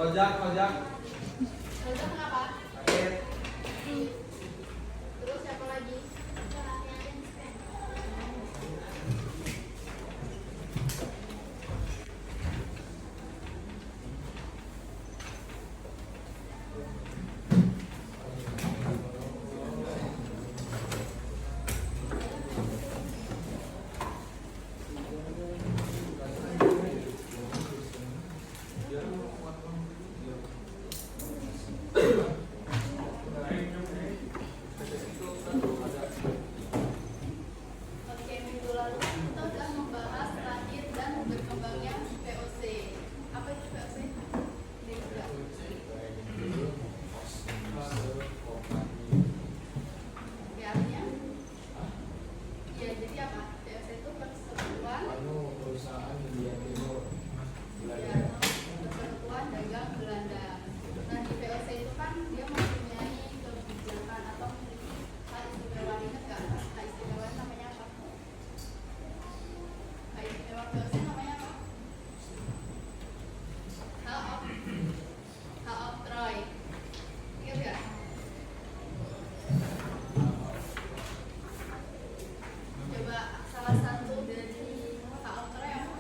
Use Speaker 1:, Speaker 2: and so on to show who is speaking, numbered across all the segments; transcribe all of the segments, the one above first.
Speaker 1: Ojak, ojak.
Speaker 2: Ojak kenapa?
Speaker 1: Sakit.
Speaker 2: Terus siapa lagi? Oke, minggu lalu kita sudah membahas lahir dan berkembangnya VOC. Apa itu VOC? Ini juga. Oke, artinya? Ya, jadi apa? VOC itu persatuan
Speaker 3: perusahaan India Timur
Speaker 2: ya, persatuan dagang Belanda. Nah, di VOC itu kan dia mempunyai kebijakan atau memiliki hak istimewa. Ingat nggak? Hak istimewa namanya apa? Hak istimewa VOC namanya apa? Hak of Troy. Ingat nggak? Coba salah satu dari hak of Troy apa?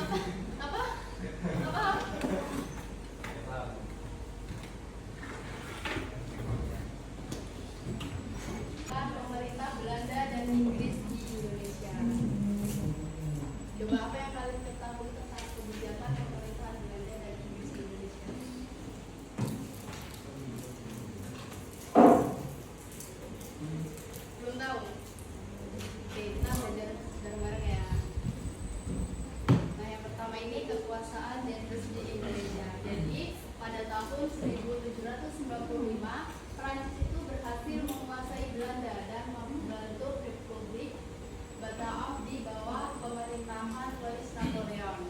Speaker 2: Apa? Apa? Apa? Pemerintah Belanda dan Inggris di Indonesia. Coba apa yang kalian ketahui tentang kebijakan pemerintahan Belanda dan Inggris di Indonesia? Belum tahu? Oke, kita belajar bareng-bareng ya. Nah, yang pertama ini kekuasaan Inggris di Indonesia. Jadi, pada tahun 1795, Prancis itu berhasil menguasai Belanda dan membentuk Republik Bataaf di bawah pemerintahan Louis Napoleon.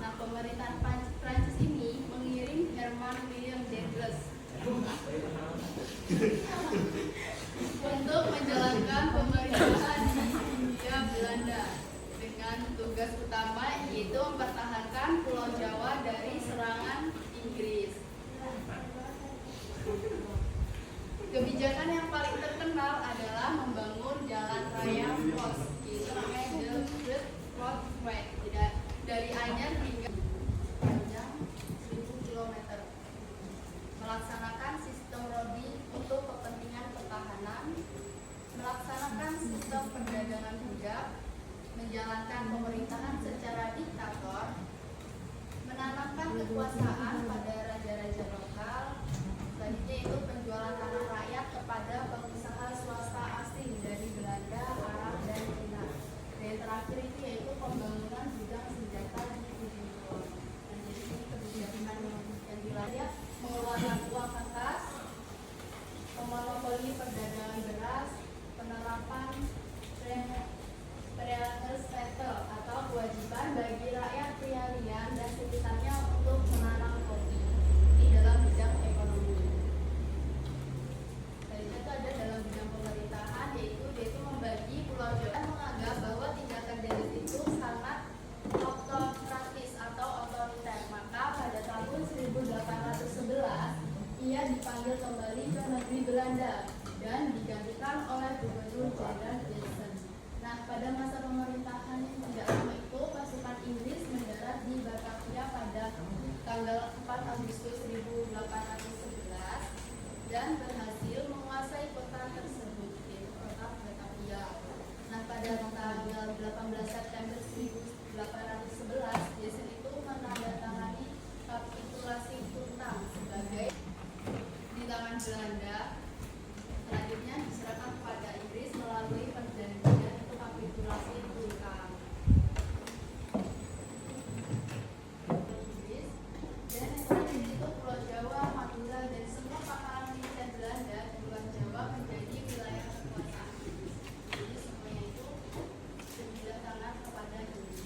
Speaker 2: Nah, pemerintahan Prancis ini mengirim Herman William Douglas untuk menjalankan pemerintahan di Hindia Belanda dengan tugas utama yaitu mempertahankan Pulau Jawa dari serangan Inggris. Kebijakan yang paling terkenal adalah membangun jalan raya pos, yaitu namanya The Great Road Way, dari Anyer hingga panjang 1000 km. Melaksanakan sistem rodi untuk kepentingan pertahanan, melaksanakan sistem perdagangan budak, menjalankan pemerintahan secara diktator, menanamkan kekuasaan pada raja-raja lokal, selanjutnya itu penjualan tanah rakyat kepada pengusaha swasta asing dari Belanda, Arab, dan Cina. Dan yang terakhir itu yaitu pembangunan gudang senjata di ujung kulon. Dan jadi ini kebijakan yang dilakukan mengeluarkan uang kertas, memonopoli perdagangan beras, penerapan Verhältnismässig atau kewajiban bagi rakyat priarian dan sekitarnya untuk menanam kopi di dalam bidang ekonomi. Selanjutnya itu ada dalam bidang pemerintahan yaitu membagi Pulau Jawa dan menganggap bahwa tindakan Dennis itu sangat autokratis atau otoriter. Maka pada tahun 1811 ia dipanggil kembali ke negeri Belanda dan digantikan oleh Gubernur Jenderal Jackson. Nah, pada masa pemerintahan yang tidak lama itu, pasukan Inggris mendarat di Batavia pada tanggal 4 Agustus 1811 dan berhasil menguasai kota tersebut, yaitu kota Batavia. Nah, pada tanggal 18 September 1811, Jackson itu menandatangani kapitulasi Kuntang sebagai di tangan Belanda. Selanjutnya diserahkan kepada Inggris melalui perjanjian itu kapitulasi Kuntang. Inggris dan yang selanjutnya itu Pulau Jawa, Madura dan semua pangkalan militer Belanda di luar Jawa menjadi wilayah kekuasaan Inggris. Jadi semuanya itu ditandatangani kepada Inggris.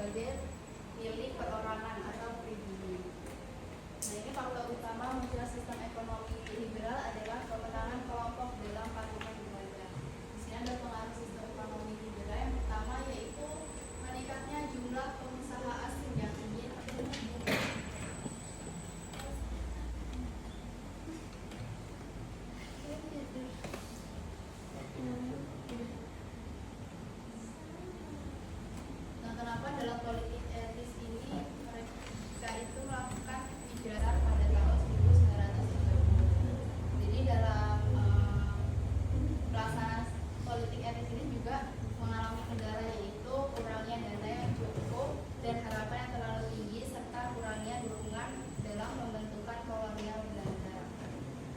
Speaker 2: sebagai milik perorangan atau pribadi. Nah, ini faktor utama munculnya sistem ekonomi liberal adalah kemenangan kelompok dalam patungan wilayah. Di sini ada pengaruh sistem ekonomi liberal. Yang pertama yaitu meningkatnya jumlah pengusaha asing yang ingin Nah, kenapa dalam politik etis ini mereka itu melakukan pidana pada tahun 1930. Jadi dalam pelaksanaan politik etis ini juga mengalami kendala, yaitu kurangnya dana yang cukup dan harapan yang terlalu tinggi serta kurangnya dukungan dalam pembentukan kolonial Belanda.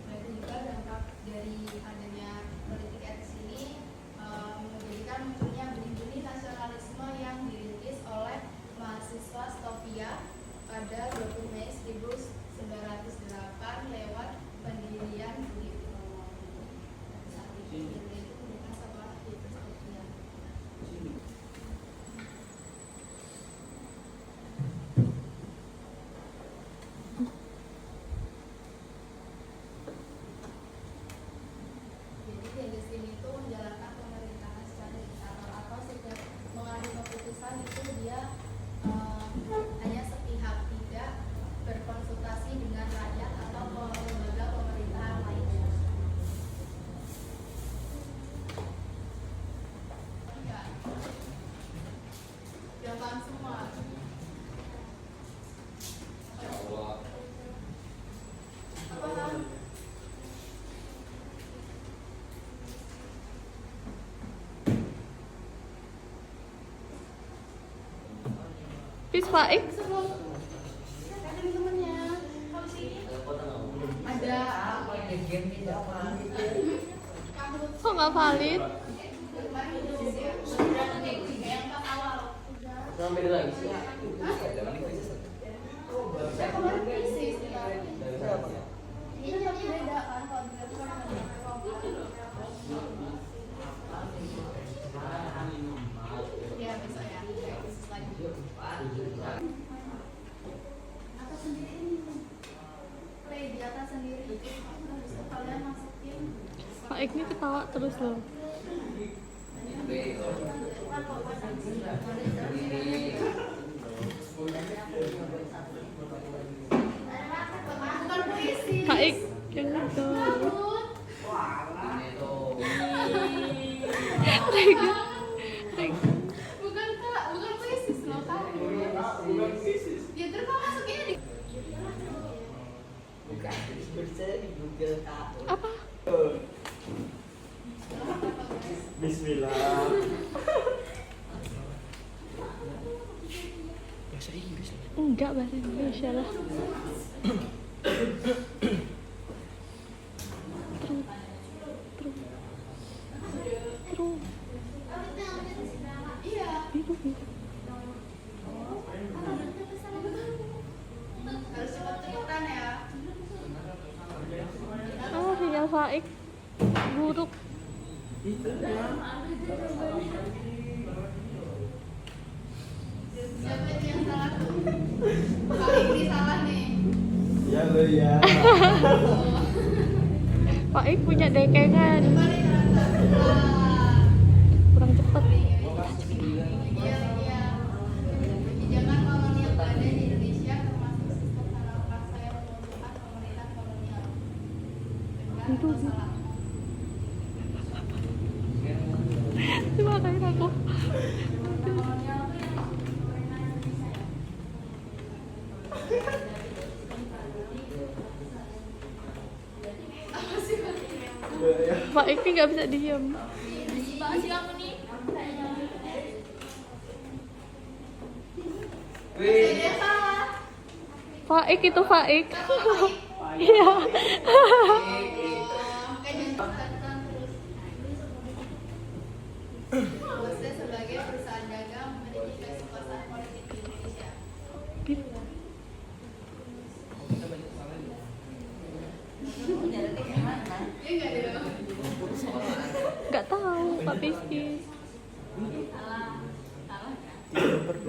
Speaker 2: Begitu juga dampak dari adanya politik etis ini menjadikan munculnya benih-benih nasionalisme yang dirintis oleh mahasiswa Stovia pada 20 Mei 1908 lewat pendirian unit ekonomi. Saat itu itu dengan sekolah di Stovia. Jadi Dendesin itu menjalankan pemerintahan secara diktator, atau setiap mengambil keputusan itu dia hanya sepihak, tidak berkonsultasi dengan rakyat atau lembaga pemerintahan lainnya. Enggak. Gampang semua. Apa Ham?
Speaker 1: Bis Faik.
Speaker 2: Temen-temennya. Ada
Speaker 1: Kok nggak valid?
Speaker 2: yang pas awal.
Speaker 3: Sampai lagi sih.
Speaker 2: Saya kemarin krisis. Ini tapi beda kan kalau kita kan ya besok ya kayak krisis lagi. Atas sendiri ini play di atas sendiri. Habis itu kalian masukin
Speaker 1: Faik ini ketawa terus loh.
Speaker 2: bukan puisi.
Speaker 1: Faik yang itu.
Speaker 2: Bukan kak, bukan puisi loh kak.
Speaker 3: Bukan krisis.
Speaker 2: Ya terus kau masukinnya di
Speaker 1: Apa?
Speaker 3: Bismillah.
Speaker 1: Enggak, bahasa Indonesia lah. Terus.
Speaker 2: iya.
Speaker 1: Biru.
Speaker 2: Harus cepet-cepetan ya.
Speaker 1: Sinyal Faik buruk.
Speaker 2: Siapa itu yang salah tuh? Kali ini salah nih.
Speaker 3: Ya lo ya.
Speaker 1: Faik punya dekengan.
Speaker 2: Kembali terasa.
Speaker 1: Kurang cepet.
Speaker 2: Iya, iya. Kebijakan kolonial Belanda di Indonesia termasuk sistem tanah paksa yang menguntungkan pemerintah kolonial. Dengan
Speaker 1: Itu.
Speaker 2: masalah.
Speaker 1: Dimarahin aku.
Speaker 2: Kolonial itu yang pemerintah Indonesia ya. Apa sih Pak?
Speaker 1: Faik ini nggak bisa diem.
Speaker 2: Banget sih kamu nih. Saya salah.
Speaker 1: Faik itu Faik. Iya.
Speaker 2: Kayak jangan terus. Bosnya sebagai perusahaan dagang memiliki kekuasaan politik di Indonesia. Iya nggak ada.
Speaker 1: Nggak tahu Pak Piski.
Speaker 2: Salah kan?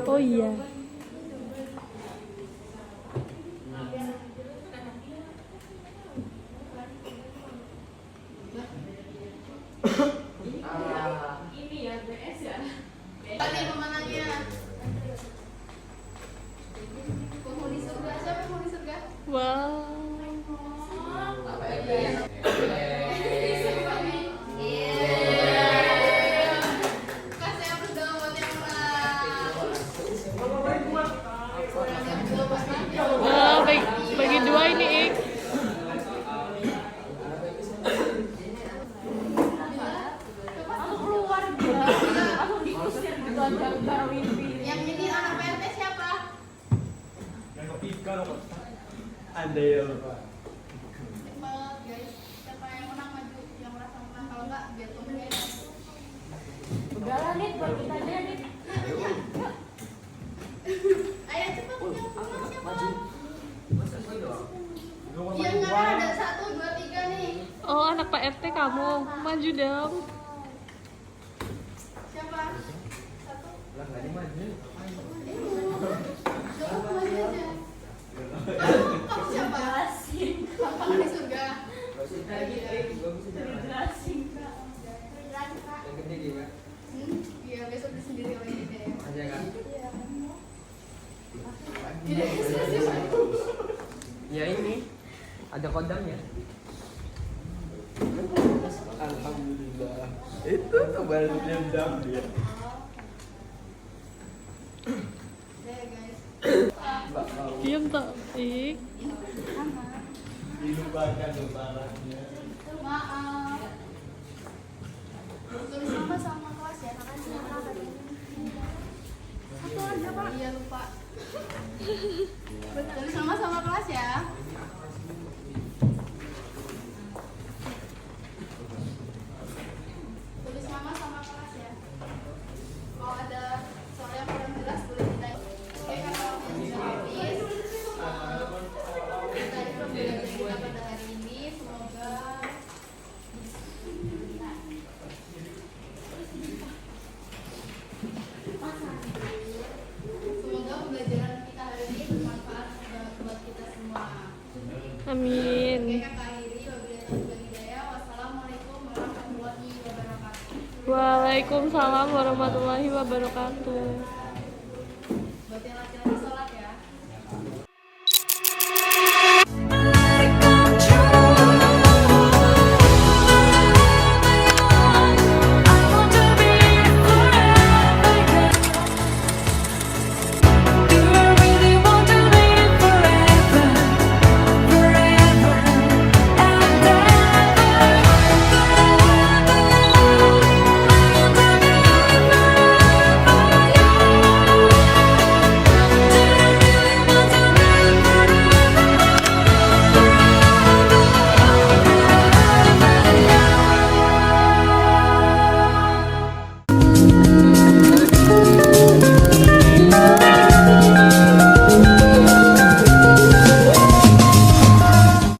Speaker 1: Oh iya.
Speaker 2: Tadi pemenangnya penghuni surga. Siapa penghuni surga?
Speaker 1: Wow.
Speaker 2: Kasih apa dong buat yang menang.
Speaker 1: Wah, bagi dua ini, Ik.
Speaker 2: Yang ini anak PRT siapa?
Speaker 3: Yang ketiga loh. Ada ya Pak.
Speaker 2: Cepat guys, siapa yang menang maju, yang merasa menang, kalau enggak biar kemudian.
Speaker 4: Udahlah nih, buat kita aja nih.
Speaker 2: Ayo cepat siapa?
Speaker 3: Lu
Speaker 2: Yang ngarang ada 1, 2, 3 nih.
Speaker 1: Oh, anak Pak RT kamu. Maju dong.
Speaker 2: Siapa? 1.
Speaker 3: lah nggak dimaju.
Speaker 2: Coba maju aja. Kamu siapa? Penghuni surga.
Speaker 3: Yang gede gimana?
Speaker 2: Iya, besok sendiri lagi deh.
Speaker 3: Aja kan?
Speaker 2: Iya,
Speaker 3: Ya ini ada kodamnya. Alhamdulillah. Itu tuh baru dendam dia.
Speaker 2: deh guys.
Speaker 3: Mbak mau
Speaker 1: Diam tak, Ik.
Speaker 3: dilupakan lebarannya.
Speaker 2: Maaf. Tulis nama sama kelas ya, makasih. Satu aja Pak. Iya lupa. Tulis nama sama kelas ya. Tulis nama sama kelas ya. Kalau ada soal yang kurang jelas boleh ditanya. Oke, karena waktunya sudah habis. Tadi pembelajaran kita pada hari ini semoga pembelajaran kita hari ini bermanfaat buat kita semua.
Speaker 1: Amin.
Speaker 2: Oke, kakak akhiri wabillahi taufiq wal hidayah. Wassalamualaikum warahmatullahi wabarakatuh.
Speaker 1: Waalaikumsalam warahmatullahi wabarakatuh.
Speaker 2: Buat yang laki-laki